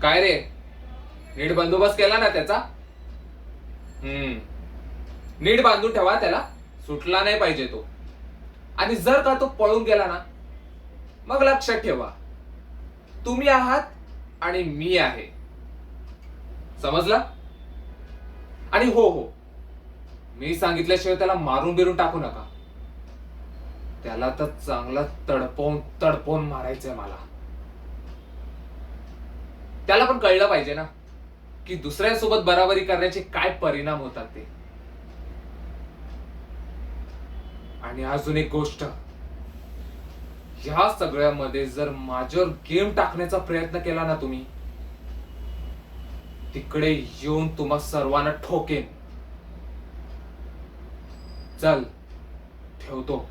काय रे, नीट बंदोबस्त केला ना त्याचा? नीट बांधून ठेवा त्याला, सुटला नाही पाहिजे तो. आणि जर का तो पळून गेला ना, मग लक्षात ठेवा, तुम्ही आहात आणि मी आहे. समजला? आणि हो हो, मी सांगितल्याशिवाय त्याला मारून बिरून टाकू नका. त्याला तर चांगला तडपवून तडपवून मारायचंय मला. त्याला पण कळलं पाहिजे ना की दुसऱ्यांसोबत बराबरी करण्याचे काय परिणाम होतात ते. आणि अजून एक गोष्ट, ह्या सगळ्यामध्ये जर माझ्यावर गेम टाकण्याचा प्रयत्न केला ना तुम्ही, तिकडे येऊन तुम्हा सर्वांना ठोकेन. चल, ठेवतो.